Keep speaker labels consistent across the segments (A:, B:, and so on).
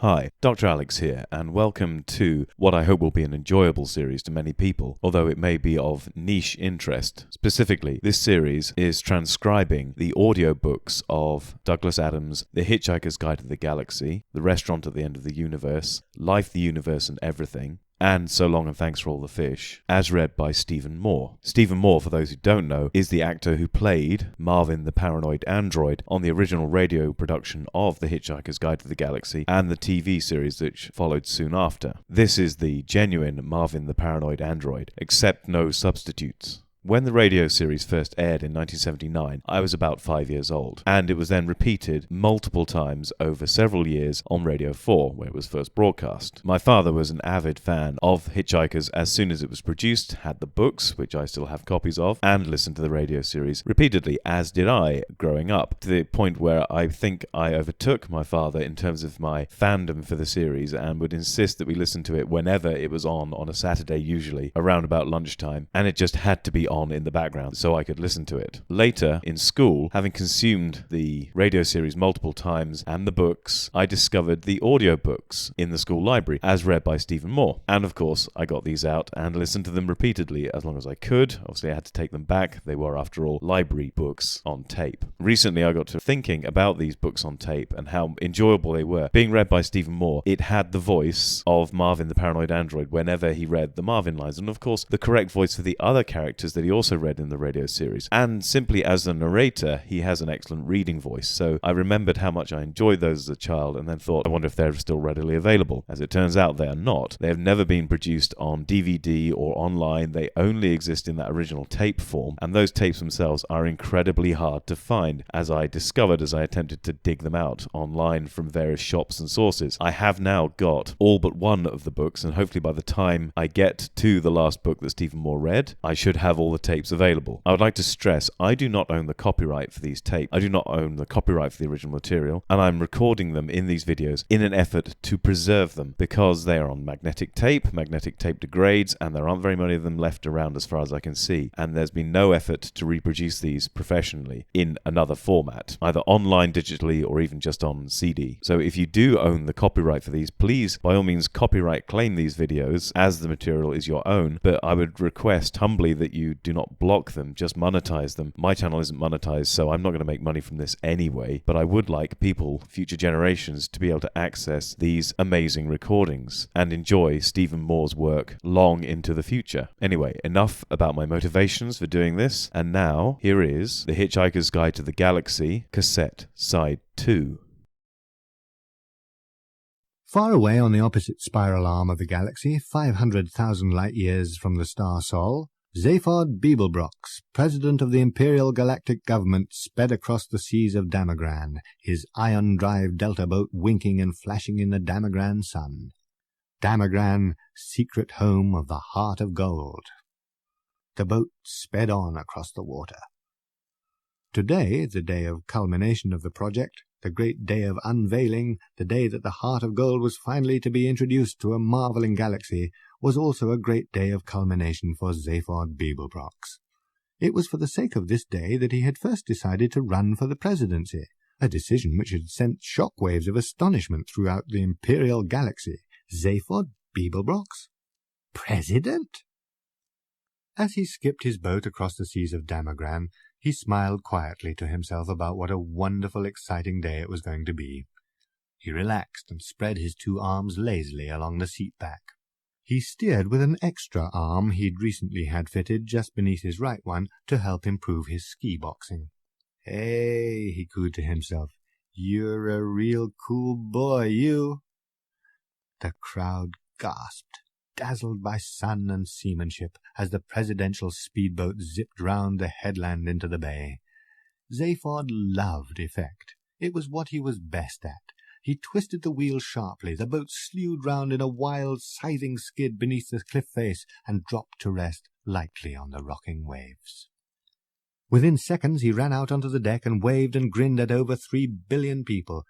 A: Hi, Dr. Alex here, and welcome to what I hope will be an enjoyable series to many people, although it may be of niche interest. Specifically, this series is transcribing the audiobooks of Douglas Adams' The Hitchhiker's Guide to the Galaxy, The Restaurant at the End of the Universe, Life, the Universe and Everything, and So Long and Thanks for All the Fish, as read by Stephen Moore. Stephen Moore, for those who don't know, is the actor who played Marvin the Paranoid Android on the original radio production of The Hitchhiker's Guide to the Galaxy and the TV series which followed soon after. This is the genuine Marvin the Paranoid Android, except no substitutes. When the radio series first aired in 1979, I was about 5 years old, and it was then repeated multiple times over several years on Radio 4, where it was first broadcast. My father was an avid fan of Hitchhikers as soon as it was produced, had the books, which I still have copies of, and listened to the radio series repeatedly, as did I, growing up, to the point where I think I overtook my father in terms of my fandom for the series and would insist that we listen to it whenever it was on a Saturday, usually, around about lunchtime, and it just had to be on in the background so I could listen to it. Later, in school, having consumed the radio series multiple times and the books, I discovered the audiobooks in the school library, as read by Stephen Moore. And of course, I got these out and listened to them repeatedly as long as I could. Obviously, I had to take them back. They were, after all, library books on tape. Recently, I got to thinking about these books on tape and how enjoyable they were. Being read by Stephen Moore, it had the voice of Marvin the Paranoid Android whenever he read the Marvin lines, and of course, the correct voice for the other characters that he also read in the radio series. And simply as a narrator, he has an excellent reading voice. So I remembered how much I enjoyed those as a child and then thought, I wonder if they're still readily available. As it turns out, they are not. They have never been produced on DVD or online. They only exist in that original tape form, and those tapes themselves are incredibly hard to find, as I discovered as I attempted to dig them out online from various shops and sources. I have now got all but one of the books, and hopefully by the time I get to the last book that Stephen Moore read, I should have all the tapes available. I would like to stress, I do not own the copyright for these tapes. I do not own the copyright for the original material, and I'm recording them in these videos in an effort to preserve them, because they are on magnetic tape. Magnetic tape degrades, and there aren't very many of them left around as far as I can see, and there's been no effort to reproduce these professionally in another format, either online, digitally, or even just on CD. So if you do own the copyright for these, please, by all means, copyright claim these videos as the material is your own, but I would request humbly that you do not block them, just monetize them. My channel isn't monetized, so I'm not going to make money from this anyway, but I would like people, future generations, to be able to access these amazing recordings and enjoy Stephen Moore's work long into the future. Anyway, enough about my motivations for doing this, and now, here is The Hitchhiker's Guide to the Galaxy, Cassette, Side 2.
B: Far away on the opposite spiral arm of the galaxy, 500,000 light-years from the star Sol, Zaphod Beeblebrox, president of the Imperial Galactic Government, sped across the seas of Damagran, his ion-drive delta boat winking and flashing in the Damagran sun. Damagran, secret home of the Heart of Gold. The boat sped on across the water. Today, the day of culmination of the project, the great day of unveiling, the day that the Heart of Gold was finally to be introduced to a marveling galaxy, was also a great day of culmination for Zaphod Beeblebrox. It was for the sake of this day that he had first decided to run for the presidency, a decision which had sent shockwaves of astonishment throughout the Imperial Galaxy. Zaphod Beeblebrox? President? As he skipped his boat across the seas of Damagran, he smiled quietly to himself about what a wonderful, exciting day it was going to be. He relaxed and spread his two arms lazily along the seat back. He steered with an extra arm he'd recently had fitted just beneath his right one to help improve his ski boxing. "Hey," he cooed to himself, "you're a real cool boy, you." The crowd gasped, dazzled by sun and seamanship, as the presidential speedboat zipped round the headland into the bay. Zaphod loved effect. It was what he was best at. He twisted the wheel sharply, the boat slewed round in a wild, scything skid beneath the cliff face, and dropped to rest lightly on the rocking waves. Within seconds he ran out onto the deck and waved and grinned at over 3 billion people.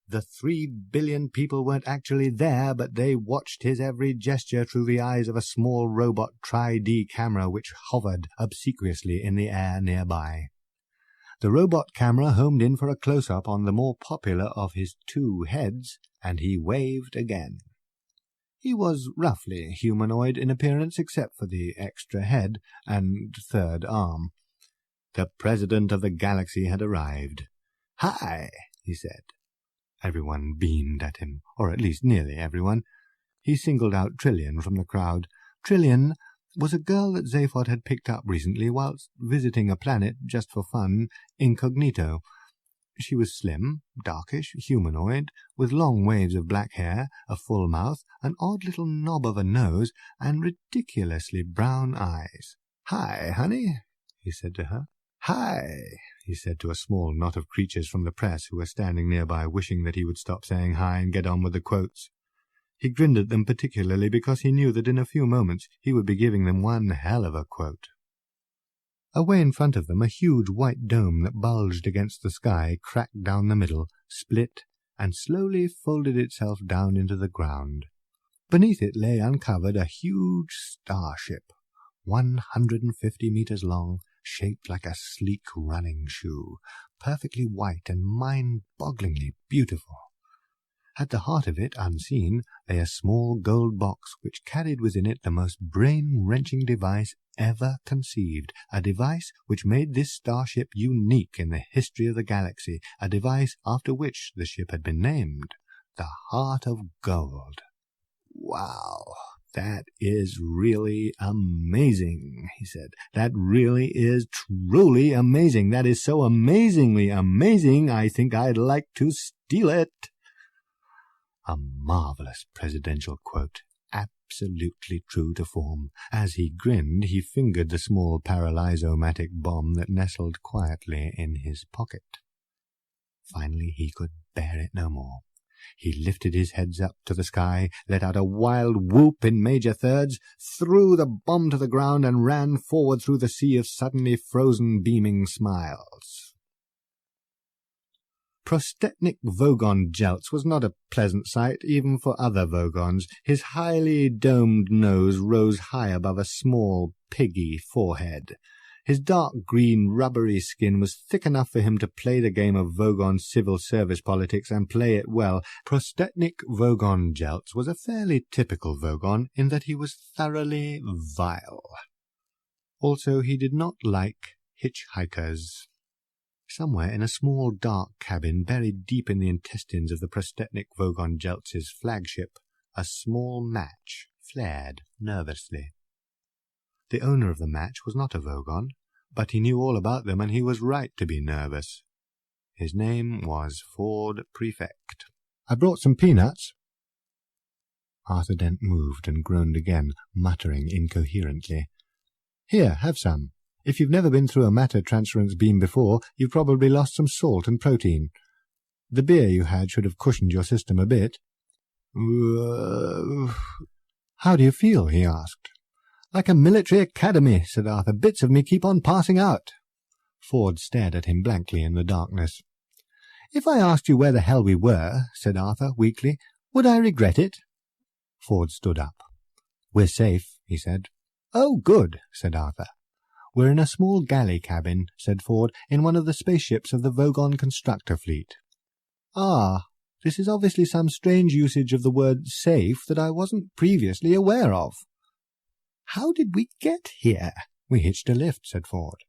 B: The 3 billion people weren't actually there, but they watched his every gesture through the eyes of a small robot Tri-D camera which hovered obsequiously in the air nearby. The robot camera homed in for a close-up on the more popular of his two heads, and he waved again. He was roughly humanoid in appearance except for the extra head and third arm. The President of the Galaxy had arrived. "Hi," he said. Everyone beamed at him, or at least nearly everyone. He singled out Trillian from the crowd. Trillian was a girl that Zaphod had picked up recently whilst visiting a planet just for fun, incognito. She was slim, darkish, humanoid, with long waves of black hair, a full mouth, an odd little knob of a nose, and ridiculously brown eyes. "Hi, honey," he said to her. "Hi," he said to a small knot of creatures from the press who were standing nearby wishing that he would stop saying hi and get on with the quotes. He grinned at them particularly because he knew that in a few moments he would be giving them one hell of a quote. Away in front of them a huge white dome that bulged against the sky cracked down the middle, split, and slowly folded itself down into the ground. Beneath it lay uncovered a huge starship, 150 meters long, shaped like a sleek running shoe, perfectly white and mind-bogglingly beautiful. At the heart of it, unseen, lay a small gold box which carried within it the most brain-wrenching device ever conceived, a device which made this starship unique in the history of the galaxy, a device after which the ship had been named, the Heart of Gold. "Wow, that is really amazing," he said. "That really is truly amazing. That is so amazingly amazing, I think I'd like to steal it." A marvelous presidential quote, absolutely true to form. As he grinned, he fingered the small paralyzomatic bomb that nestled quietly in his pocket. Finally he could bear it no more. He lifted his heads up to the sky, let out a wild whoop in major thirds, threw the bomb to the ground, and ran forward through the sea of suddenly frozen, beaming smiles. Prostetnik Vogon Jeltz was not a pleasant sight, even for other Vogons. His highly domed nose rose high above a small, piggy forehead. His dark green, rubbery skin was thick enough for him to play the game of Vogon civil service politics and play it well. Prostetnik Vogon Jeltz was a fairly typical Vogon in that he was thoroughly vile. Also, he did not like hitchhikers. Somewhere in a small dark cabin buried deep in the intestines of the Prostetnik Vogon Jeltz's flagship, a small match flared nervously. The owner of the match was not a Vogon, but he knew all about them, and he was right to be nervous. His name was Ford Prefect. "I brought some peanuts." Arthur Dent moved and groaned again, muttering incoherently. "Here, have some. If you've never been through a matter transference beam before, you've probably lost some salt and protein. The beer you had should have cushioned your system a bit." "How do you feel?" he asked. "Like a military academy," said Arthur. "Bits of me keep on passing out." Ford stared at him blankly in the darkness. "If I asked you where the hell we were," said Arthur weakly, "would I regret it?" Ford stood up. "We're safe," he said. "Oh, good," said Arthur. "We're in a small galley cabin," said Ford, "in one of the spaceships of the Vogon constructor fleet." "Ah, this is obviously some strange usage of the word safe that I wasn't previously aware of." "How did we get here?" "We hitched a lift," said Ford.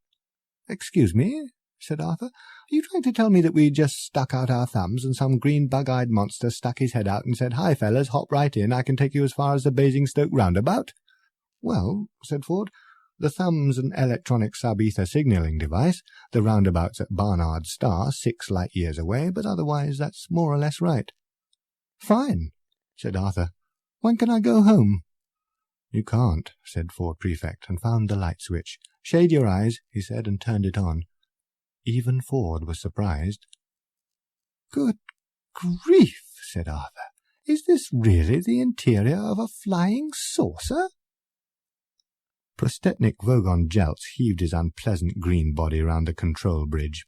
B: "Excuse me," said Arthur. "Are you trying to tell me that we just stuck out our thumbs and some green bug-eyed monster stuck his head out and said, 'Hi, fellas, hop right in, I can take you as far as the Basingstoke roundabout'?" "Well," said Ford, "the thumb's an electronic sub-ether signalling device. The roundabout's at Barnard Star, 6 light-years away, but otherwise that's more or less right." "Fine," said Arthur. "When can I go home?" "You can't," said Ford Prefect, and found the light switch. "Shade your eyes," he said, and turned it on. Even Ford was surprised. "Good grief," said Arthur. "Is this really the interior of a flying saucer?" Prostetnik Vogon Jeltz heaved his unpleasant green body round the control bridge.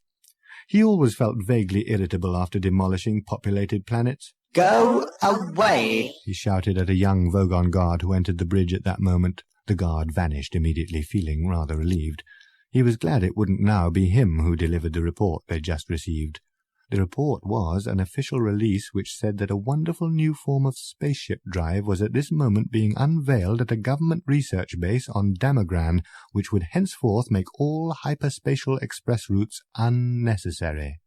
B: He always felt vaguely irritable after demolishing populated planets.
C: "Go away!"
B: he shouted at a young Vogon guard who entered the bridge at that moment. The guard vanished immediately, feeling rather relieved. He was glad it wouldn't now be him who delivered the report they'd just received. The report was an official release which said that a wonderful new form of spaceship drive was at this moment being unveiled at a government research base on Damogran, which would henceforth make all hyperspatial express routes unnecessary.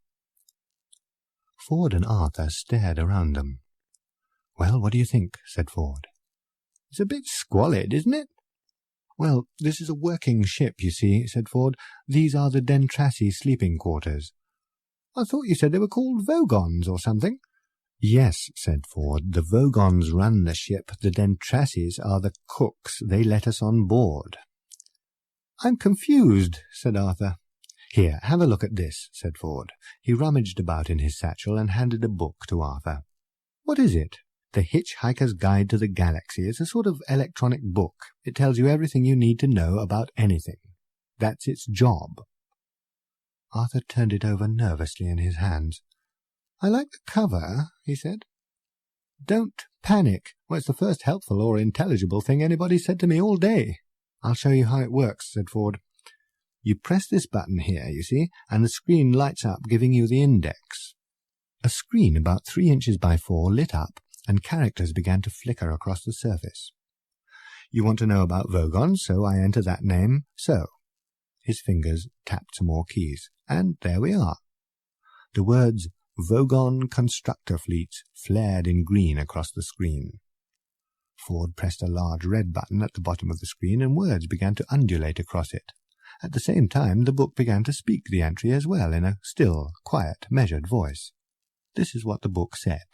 B: Ford and Arthur stared around them. "Well, what do you think?" said Ford. "It's a bit squalid, isn't it?" "Well, this is a working ship, you see," said Ford. "These are the Dentrassi sleeping quarters." "I thought you said they were called Vogons or something." "Yes," said Ford. "The Vogons run the ship. The Dentrassis are the cooks. They let us on board." "I'm confused," said Arthur. "Here, have a look at this," said Ford. He rummaged about in his satchel and handed a book to Arthur. "What is it?" "The Hitch-hiker's Guide to the Galaxy. It's a sort of electronic book. It tells you everything you need to know about anything. That's its job." Arthur turned it over nervously in his hands. "I like the cover," he said. "Don't panic." Well, it's the first helpful or intelligible thing anybody said to me all day. "I'll show you how it works," said Ford. "You press this button here, you see, and the screen lights up, giving you the index." A screen about 3 inches by 4 lit up, and characters began to flicker across the surface. "You want to know about Vogons, so I enter that name. So." His fingers tapped some more keys, and there we are. The words Vogon Constructor Fleets flared in green across the screen. Ford pressed a large red button at the bottom of the screen, and words began to undulate across it. At the same time, the book began to speak the entry as well, in a still, quiet, measured voice. This is what the book said.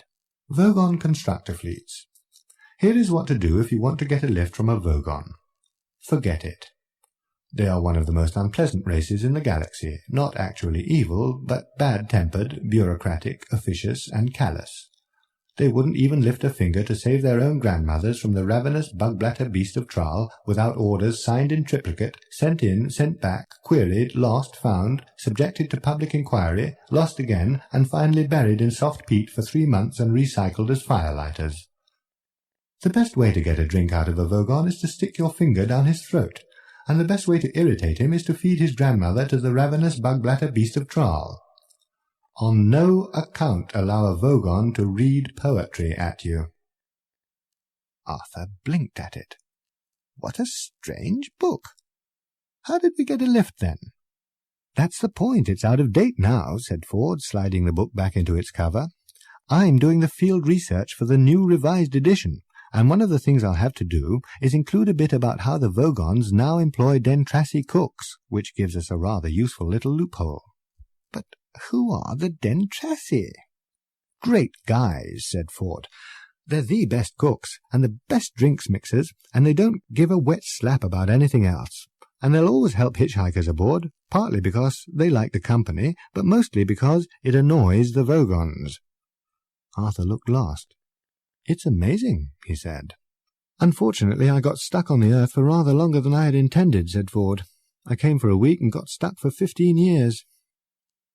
B: Vogon Constructor Fleets. Here is what to do if you want to get a lift from a Vogon. Forget it. They are one of the most unpleasant races in the galaxy, not actually evil, but bad-tempered, bureaucratic, officious, and callous. They wouldn't even lift a finger to save their own grandmothers from the ravenous bug-blatter beast of Tral without orders signed in triplicate, sent in, sent back, queried, lost, found, subjected to public inquiry, lost again, and finally buried in soft peat for 3 months and recycled as firelighters. The best way to get a drink out of a Vogon is to stick your finger down his throat, and the best way to irritate him is to feed his grandmother to the ravenous bug-blatter beast of Tral. On no account allow a Vogon to read poetry at you. Arthur blinked at it. What a strange book. How did we get a lift, then? That's the point. It's out of date now, said Ford, sliding the book back into its cover. I'm doing the field research for the new revised edition, and one of the things I'll have to do is include a bit about how the Vogons now employ Dentrassi cooks, which gives us a rather useful little loophole. But who are the Dentrassi? Great guys, said Ford. They're the best cooks, and the best drinks mixers, and they don't give a wet slap about anything else. And they'll always help hitchhikers aboard, partly because they like the company, but mostly because it annoys the Vogons. Arthur looked lost. It's amazing, he said. Unfortunately, I got stuck on the earth for rather longer than I had intended, said Ford. I came for a week and got stuck for 15 years.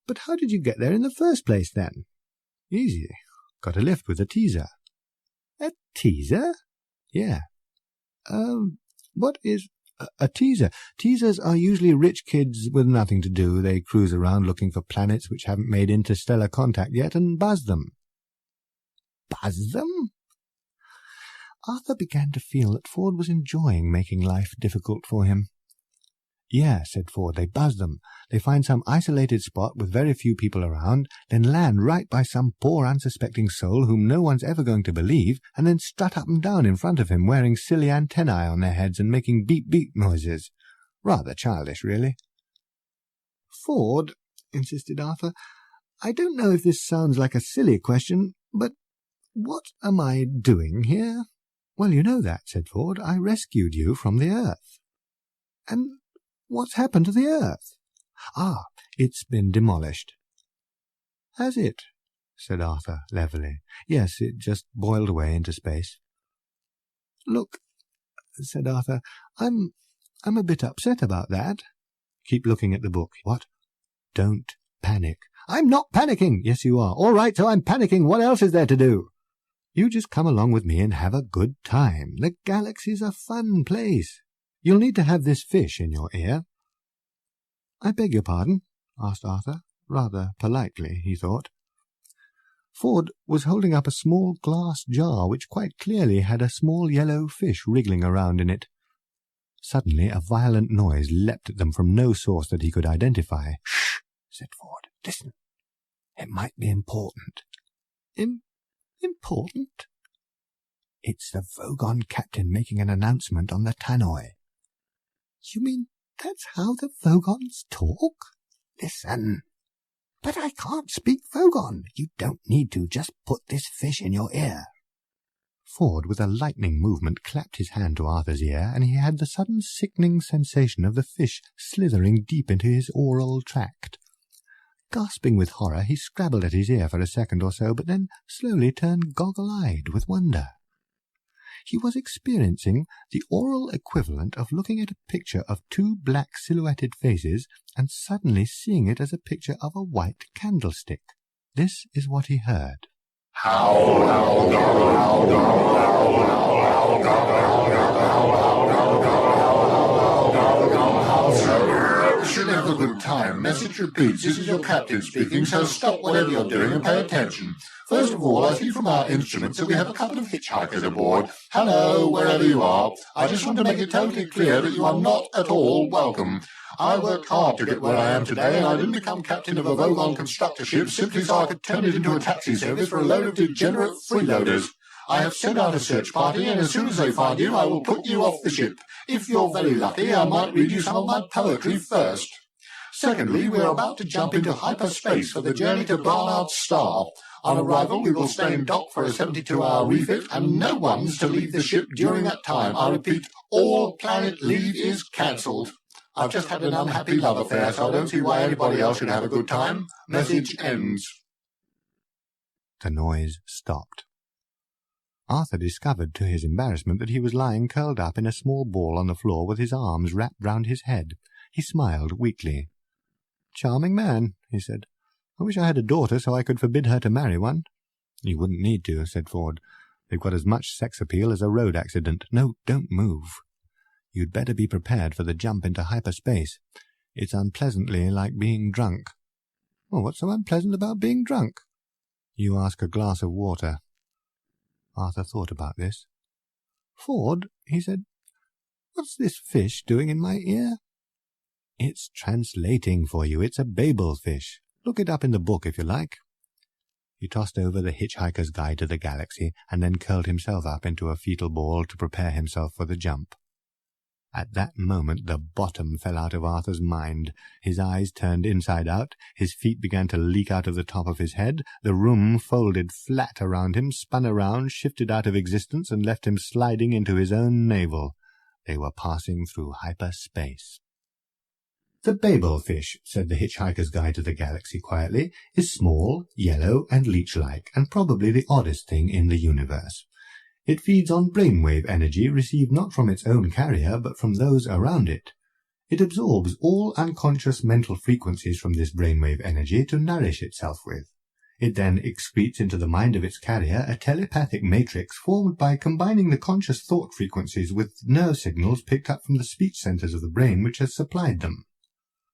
B: But how did you get there in the first place, then? Easy. Got a lift with a teaser. A teaser? Yeah. What is a teaser? Teasers are usually rich kids with nothing to do. They cruise around looking for planets which haven't made interstellar contact yet and buzz them. Buzz them? Arthur began to feel that Ford was enjoying making life difficult for him. Yeah, said Ford, they buzz them. They find some isolated spot with very few people around, then land right by some poor unsuspecting soul whom no one's ever going to believe, and then strut up and down in front of him wearing silly antennae on their heads and making beep-beep noises. Rather childish, really. Ford, insisted Arthur, I don't know if this sounds like a silly question, but what am I doing here? Well, you know that, said Ford. I rescued you from the Earth. And what's happened to the Earth? Ah, it's been demolished. Has it? Said Arthur, levelly. Yes, it just boiled away into space. Look, said Arthur, I'm a bit upset about that. Keep looking at the book. What? Don't panic. I'm not panicking. Yes, you are. All right, so I'm panicking. What else is there to do? You just come along with me and have a good time. The galaxy's a fun place. You'll need to have this fish in your ear. "I beg your pardon?" asked Arthur, rather politely, he thought. Ford was holding up a small glass jar which quite clearly had a small yellow fish wriggling around in it. Suddenly a violent noise leapt at them from no source that he could identify. "Shh!" said Ford. "Listen. It might be important." Important? "It's the Vogon captain making an announcement on the tannoy." "You mean that's how the Vogons talk?" "Listen." "But I can't speak Vogon." "You don't need to. Just put this fish in your ear." Ford, with a lightning movement, clapped his hand to Arthur's ear, and he had the sudden sickening sensation of the fish slithering deep into his oral tract. Gasping with horror, he scrabbled at his ear for a second or so, but then slowly turned goggle-eyed with wonder. He was experiencing the oral equivalent of looking at a picture of two black silhouetted faces and suddenly seeing it as a picture of a white candlestick. This is what he heard.
D: Should have a good time. Message repeats. This is your captain speaking, so stop whatever you're doing and pay attention. First of all, I see from our instruments that we have a couple of hitchhikers aboard. Hello, wherever you are. I just want to make it totally clear that you are not at all welcome. I worked hard to get where I am today, and I didn't become captain of a Vogon constructor ship simply so I could turn it into a taxi service for a load of degenerate freeloaders. I have sent out a search party, and as soon as they find you, I will put you off the ship. If you're very lucky, I might read you some of my poetry first. Secondly, we are about to jump into hyperspace for the journey to Barnard's star. On arrival, we will stay in dock for a 72-hour refit, and no one's to leave the ship during that time. I repeat, all planet leave is cancelled. I've just had an unhappy love affair, so I don't see why anybody else should have a good time. Message ends.
B: The noise stopped. Arthur discovered to his embarrassment that he was lying curled up in a small ball on the floor with his arms wrapped round his head. He smiled weakly. "Charming man," he said. "I wish I had a daughter so I could forbid her to marry one." "You wouldn't need to," said Ford. "They've got as much sex appeal as a road accident. No, don't move. You'd better be prepared for the jump into hyperspace. It's unpleasantly like being drunk." "Well, what's so unpleasant about being drunk?" "You ask a glass of water." Arthur thought about this. "Ford," he said, "what's this fish doing in my ear?" "It's translating for you. It's a Babel fish. Look it up in the book if you like." He tossed over the Hitchhiker's Guide to the Galaxy and then curled himself up into a fetal ball to prepare himself for the jump. At that moment the bottom fell out of Arthur's mind. His eyes turned inside out, his feet began to leak out of the top of his head, the room folded flat around him, spun around, shifted out of existence, and left him sliding into his own navel. They were passing through hyperspace. "The Babel fish," said the Hitchhiker's Guide to the Galaxy quietly, "is small, yellow, and leech-like, and probably the oddest thing in the universe. It feeds on brainwave energy received not from its own carrier, but from those around it. It absorbs all unconscious mental frequencies from this brainwave energy to nourish itself with. It then excretes into the mind of its carrier a telepathic matrix formed by combining the conscious thought frequencies with nerve signals picked up from the speech centers of the brain which has supplied them.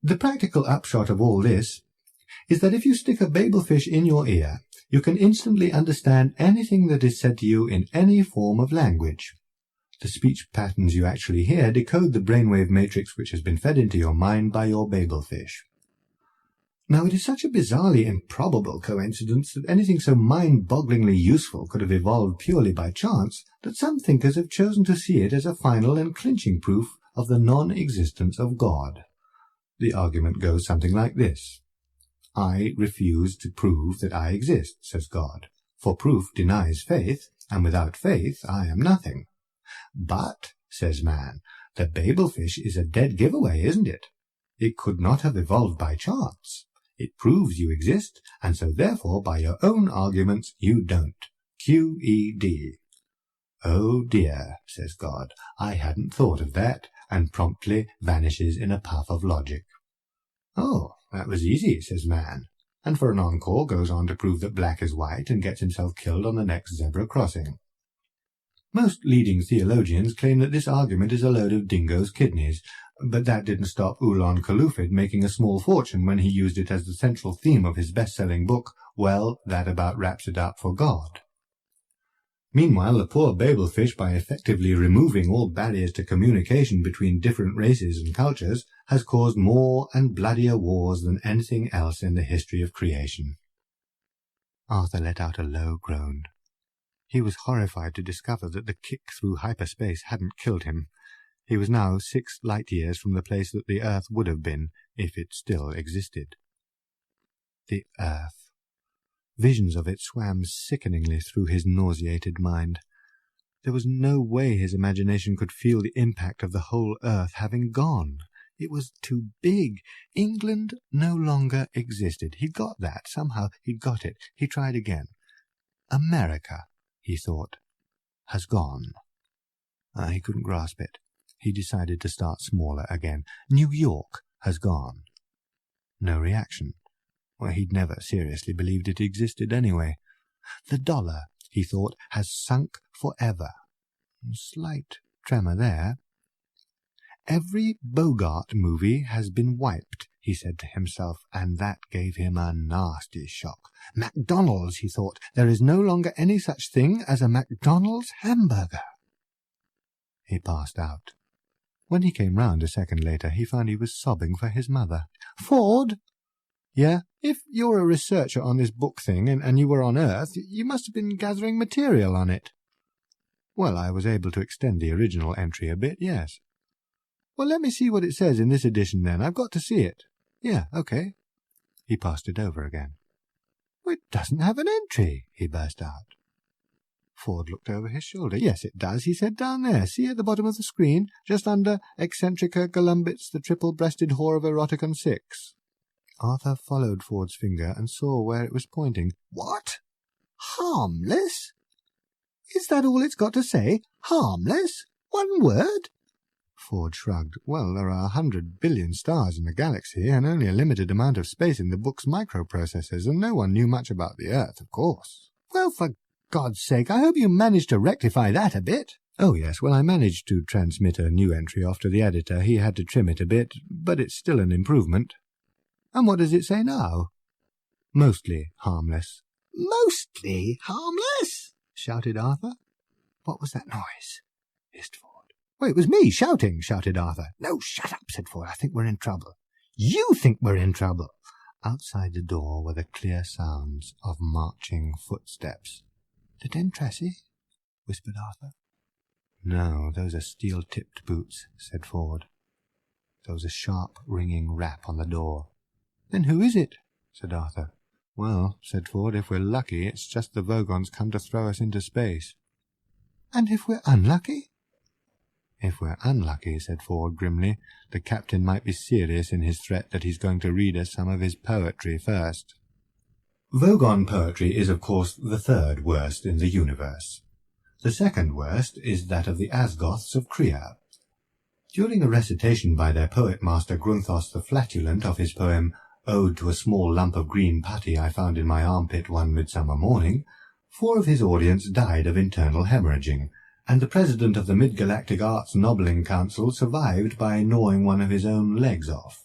B: The practical upshot of all this is that if you stick a Babel fish in your ear, you can instantly understand anything that is said to you in any form of language. The speech patterns you actually hear decode the brainwave matrix which has been fed into your mind by your Babel fish. Now, it is such a bizarrely improbable coincidence that anything so mind-bogglingly useful could have evolved purely by chance that some thinkers have chosen to see it as a final and clinching proof of the non-existence of God. The argument goes something like this. "I refuse to prove that I exist," says God, "for proof denies faith, and without faith I am nothing." "But," says man, "the Babel fish is a dead giveaway, isn't it? It could not have evolved by chance. It proves you exist, and so therefore by your own arguments you don't. QED. "Oh dear," says God, "I hadn't thought of that," and promptly vanishes in a puff of logic. "Oh, that was easy," says man, and for an encore goes on to prove that black is white and gets himself killed on the next zebra crossing. Most leading theologians claim that this argument is a load of dingoes' kidneys, but that didn't stop Ulon Kalufid making a small fortune when he used it as the central theme of his best-selling book, Well, That About Wraps It Up for God. Meanwhile, the poor Babelfish, by effectively removing all barriers to communication between different races and cultures, has caused more and bloodier wars than anything else in the history of creation. Arthur let out a low groan. He was horrified to discover that the kick through hyperspace hadn't killed him. He was now 6 light-years from the place that the Earth would have been if it still existed. The Earth. Visions of it swam sickeningly through his nauseated mind. There was no way his imagination could feel the impact of the whole Earth having gone. It was too big. England no longer existed. He'd got that. Somehow he'd got it. He tried again. America, he thought, has gone. He couldn't grasp it. He decided to start smaller again. New York has gone. No reaction. Well, he'd never seriously believed it existed anyway. The dollar, he thought, has sunk forever. Slight tremor there. Every Bogart movie has been wiped, he said to himself, and that gave him a nasty shock. McDonald's, he thought. There is no longer any such thing as a McDonald's hamburger. He passed out. When he came round a second later, he found he was sobbing for his mother. Ford? Yeah? If you're a researcher on this book thing, and you were on Earth, you must have been gathering material on it. Well, I was able to extend the original entry a bit, yes. Well, let me see what it says in this edition, then. I've got to see it. Yeah, okay. He passed it over again. Well, it doesn't have an entry, he burst out. Ford looked over his shoulder. Yes, it does, he said, down there. See at the bottom of the screen, just under Eccentrica Golumbitz, the triple-breasted whore of Eroticon 6. Arthur followed Ford's finger and saw where it was pointing. What? Harmless? Is that all it's got to say? Harmless? One word? Ford shrugged. Well, there are 100 billion stars in the galaxy, and only a limited amount of space in the book's microprocessors, and no one knew much about the Earth, of course. Well, for God's sake, I hope you managed to rectify that a bit. Oh, yes, well, I managed to transmit a new entry off to the editor. He had to trim it a bit, but it's still an improvement. And what does it say now? Mostly harmless. Mostly harmless? Shouted Arthur. What was that noise? Hissed Ford. Well, it was me shouting, shouted Arthur. No, shut up, said Ford. I think we're in trouble. You think we're in trouble. Outside the door were the clear sounds of marching footsteps. The Dentrassi? Whispered Arthur. No, those are steel-tipped boots, said Ford. There was a sharp, ringing rap on the door. Then who is it? Said Arthur. Well, said Ford, if we're lucky, it's just the Vogons come to throw us into space. And if we're unlucky? If we're unlucky, said Ford grimly, the captain might be serious in his threat that he's going to read us some of his poetry first. Vogon poetry is, of course, the third worst in the universe. The second worst is that of the Asgoths of Kriya. During a recitation by their poet-master Grunthos the Flatulent of his poem Ode to a Small Lump of Green Putty I Found in My Armpit One Midsummer Morning, 4 of his audience died of internal hemorrhaging, and the president of the Mid-Galactic Arts Nobbling Council survived by gnawing one of his own legs off.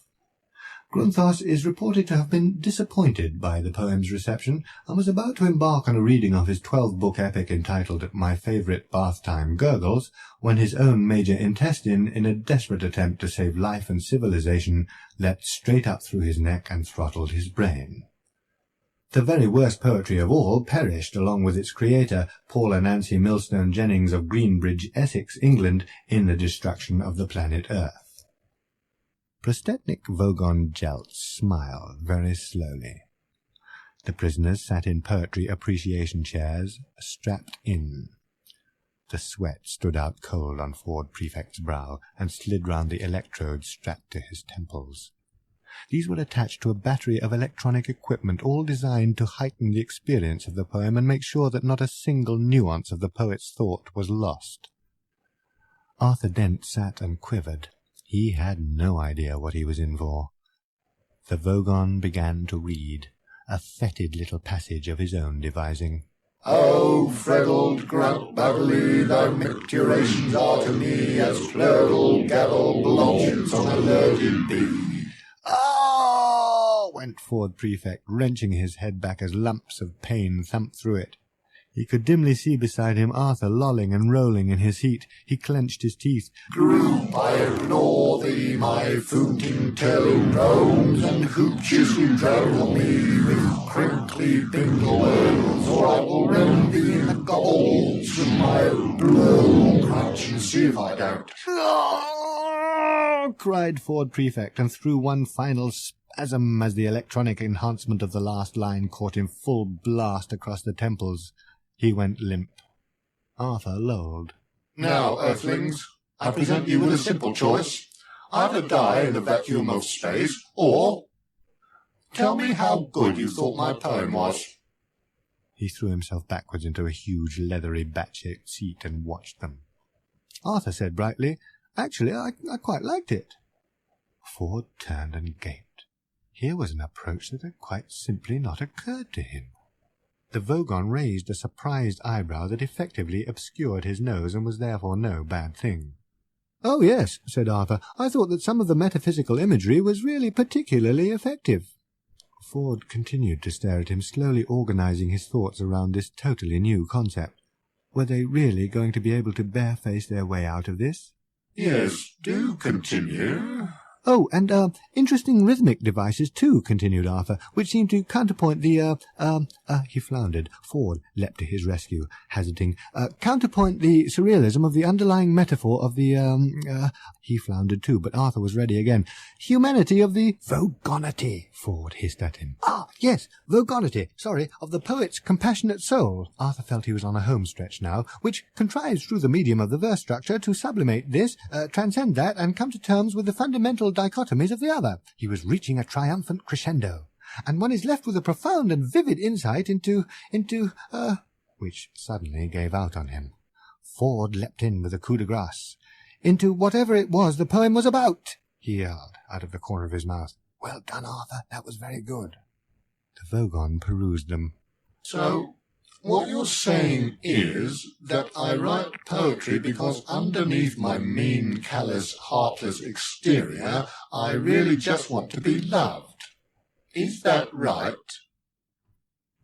B: Grunthos is reported to have been disappointed by the poem's reception, and was about to embark on a reading of his 12-book epic entitled My Favourite Bath-Time Gurgles, when his own major intestine, in a desperate attempt to save life and civilization, leapt straight up through his neck and throttled his brain. The very worst poetry of all perished along with its creator, Paula Nancy Millstone Jennings of Greenbridge, Essex, England, in the destruction of the planet Earth. Prostetnik Vogon Jeltz smiled very slowly. The prisoners sat in poetry appreciation chairs, strapped in. The sweat stood out cold on Ford Prefect's brow and slid round the electrodes strapped to his temples. These were attached to a battery of electronic equipment, all designed to heighten the experience of the poem and make sure that not a single nuance of the poet's thought was lost. Arthur Dent sat and quivered. He had no idea what he was in for. The Vogon began to read, a fetid little passage of his own devising.
D: Oh, Freddled, grunt, bubbly, thy micturations are to me as flurdle, gaddle, blotches on a loaded bee.
B: "Oh!" went Ford Prefect, wrenching his head back as lumps of pain thumped through it. He could dimly see beside him Arthur lolling and rolling in his heat. He clenched his teeth.
D: Group, I implore thee, my footing telling roams, and hooches you drown me with crinkly bingle words, or I will rend thee in the gobbles with my blow crunch and see if I don't.
B: "Oh!" cried Ford Prefect, and threw one final spasm as the electronic enhancement of the last line caught him full blast across the temples. He went limp. Arthur lolled.
D: Now, Earthlings, I present you with a simple choice. Either die in the vacuum of space, or tell me how good you thought my poem was.
B: He threw himself backwards into a huge, leathery, bat-shaped seat and watched them. Arthur said brightly, "Actually, I quite liked it." Ford turned and gaped. Here was an approach that had quite simply not occurred to him. The Vogon raised a surprised eyebrow that effectively obscured his nose and was therefore no bad thing. "Oh, yes," said Arthur. "I thought that some of the metaphysical imagery was really particularly effective." Ford continued to stare at him, slowly organizing his thoughts around this totally new concept. Were they really going to be able to bareface their way out of this?
D: Yes, do continue.
B: "Oh, and interesting rhythmic devices too," continued Arthur, "which seem to counterpoint the he floundered. Ford leapt to his rescue, hazarding, "counterpoint the surrealism of the underlying metaphor of the he floundered too, but Arthur was ready again. "Humanity of the Vogonity," Ford hissed at him. "Ah, yes, Vogonity, sorry, of the poet's compassionate soul." Arthur felt he was on a home stretch now, "which contrives through the medium of the verse structure to sublimate this, transcend that, and come to terms with the fundamental dichotomies of the other." He was reaching a triumphant crescendo, and one is left with a profound and vivid insight into which suddenly gave out on him. Ford leapt in with a coup de grace. "Into whatever it was the poem was about," he yelled out of the corner of his mouth. "Well done, Arthur. That was very good." The Vogon perused them.
D: So, what you're saying is that I write poetry because underneath my mean, callous, heartless exterior, I really just want to be loved. Is that right?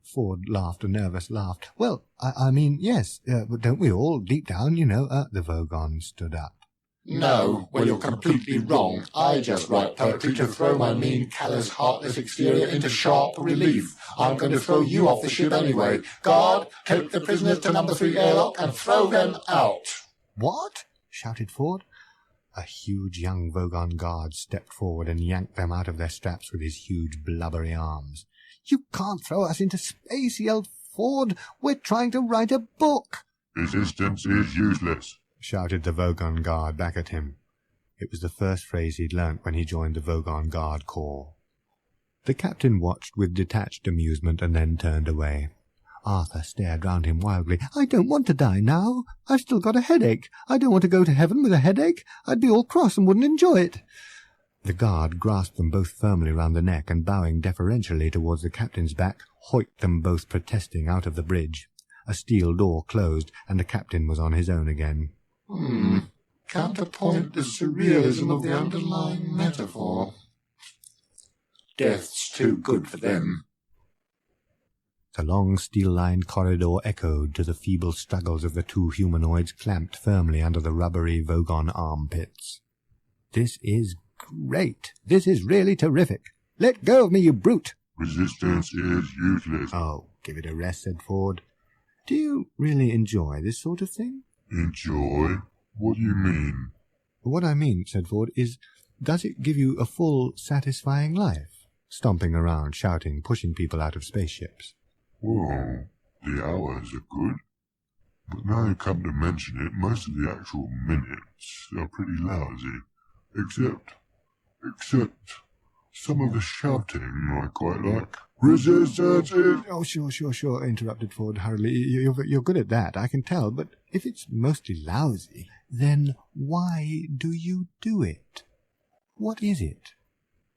B: Ford laughed a nervous laugh. "Well, I mean, yes. Don't we all, deep down, you know?" The Vogon stood up.
D: No, well, you're completely wrong. I just write poetry to throw my mean, callous, heartless exterior into sharp relief. I'm going to throw you off the ship anyway. Guard, take the prisoners to number 3 airlock and throw them out.
B: "What?" shouted Ford. A huge young Vogon guard stepped forward and yanked them out of their straps with his huge blubbery arms. "You can't throw us into space," yelled Ford. "We're trying to write a book."
D: Resistance is useless,
B: shouted the Vogon guard back at him. It was the first phrase he'd learnt when he joined the Vogon Guard Corps. The captain watched with detached amusement and then turned away. Arthur stared round him wildly. "I don't want to die now. I've still got a headache. I don't want to go to heaven with a headache. I'd be all cross and wouldn't enjoy it." The guard grasped them both firmly round the neck and, bowing deferentially towards the captain's back, hoiked them both protesting out of the bridge. A steel door closed, and the captain was on his own again.
D: Counterpoint the surrealism of the underlying metaphor. Death's too good for them.
B: The long steel-lined corridor echoed to the feeble struggles of the two humanoids clamped firmly under the rubbery Vogon armpits. "This is great. This is really terrific. Let go of me, you brute."
D: Resistance is useless.
B: "Oh, give it a rest," said Ford. "Do you really enjoy this sort of thing?"
D: Enjoy? What do you mean?
B: "What I mean," said Ford, "is does it give you a full, satisfying life? Stomping around, shouting, pushing people out of spaceships."
D: Well, the hours are good. But now you come to mention it, most of the actual minutes are pretty lousy. Except some of the shouting I quite like. Resistance is...
B: "Oh, sure," interrupted Ford hurriedly. You're good at that, I can tell, but if it's mostly lousy, then why do you do it? What is it?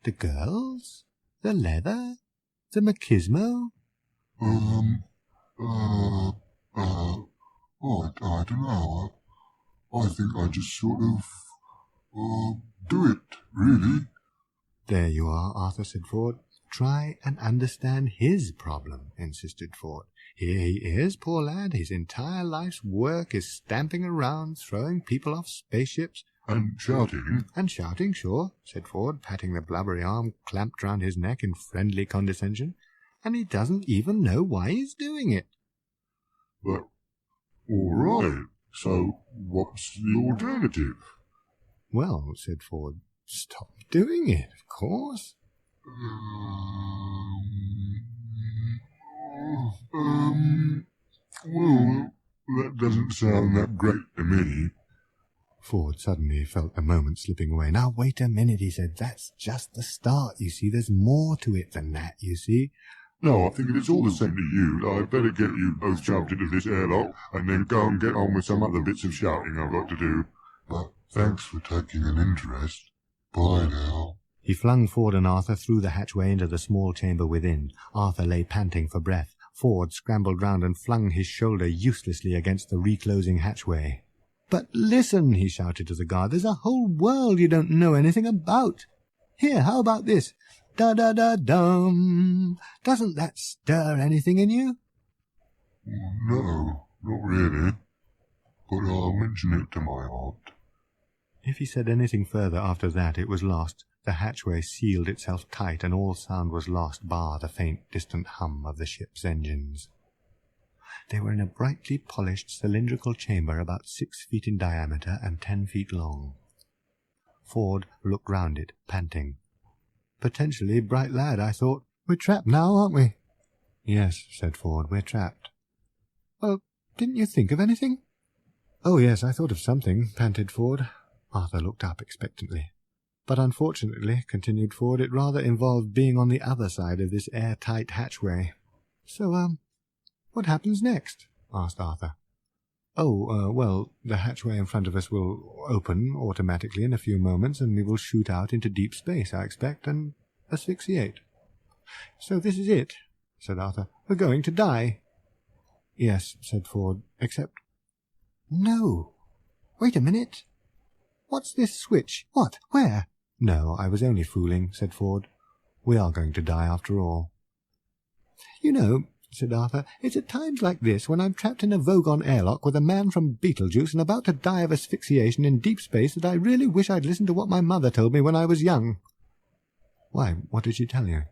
B: The girls? The leather? The machismo?"
D: I don't know. I think I just sort of, do it, really.
B: There you are, Arthur, said Ford. Try and understand his problem, insisted Ford. Here he is, poor lad. His entire life's work is stamping around, throwing people off spaceships.
D: And shouting.
B: And shouting, sure, said Ford, patting the blubbery arm clamped round his neck in friendly condescension. And he doesn't even know why he's doing it.
D: But, all right, so what's the alternative?
B: Well, said Ford, stop doing it, of course.
D: Well, that doesn't sound that great to me.
B: Ford suddenly felt the moment slipping away. Now, wait a minute, he said. That's just the start, you see. There's more to it than that, you see.
D: No, I think if it's all the same to you, I'd better get you both jumped into this airlock and then go and get on with some other bits of shouting I've got to do. But thanks for taking an interest. Bye now.
B: He flung Ford and Arthur through the hatchway into the small chamber within. Arthur lay panting for breath. Ford scrambled round and flung his shoulder uselessly against the reclosing hatchway. "But listen," he shouted to the guard, "there's a whole world you don't know anything about. Here, how about this? Da-da-da-dum. Doesn't that stir anything in you?"
D: No, not really. But I'll mention it to my aunt.
B: If he said anything further after that, it was lost. The hatchway sealed itself tight, and all sound was lost, bar the faint, distant hum of the ship's engines. They were in a brightly polished cylindrical chamber about 6 feet in diameter and 10 feet long. Ford looked round it, panting. "Potentially bright lad," I thought. "We're trapped now, aren't we?" "Yes," said Ford, "we're trapped." "Well, didn't you think of anything?" "Oh, yes, I thought of something," panted Ford. Arthur looked up expectantly. "But unfortunately," continued Ford, "it rather involved being on the other side of this airtight hatchway." "So, what happens next?" asked Arthur. "Oh, well, the hatchway in front of us will open automatically in a few moments, and we will shoot out into deep space, I expect, and asphyxiate." "So this is it," said Arthur. "We're going to die." "Yes," said Ford, "except—" "No! Wait a minute! What's this switch? What? Where?" "No, I was only fooling," said Ford. "We are going to die after all." "You know," said Arthur, "it's at times like this, when I'm trapped in a Vogon airlock with a man from Beetlejuice and about to die of asphyxiation in deep space, that I really wish I'd listened to what my mother told me when I was young." "Why, what did she tell you?"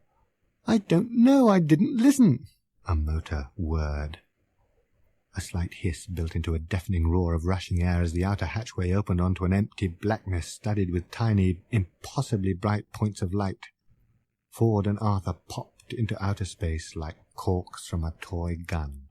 B: "I don't know. I didn't listen." A motor whirred. A slight hiss built into a deafening roar of rushing air as the outer hatchway opened onto an empty blackness studded with tiny, impossibly bright points of light. Ford and Arthur popped into outer space like corks from a toy gun.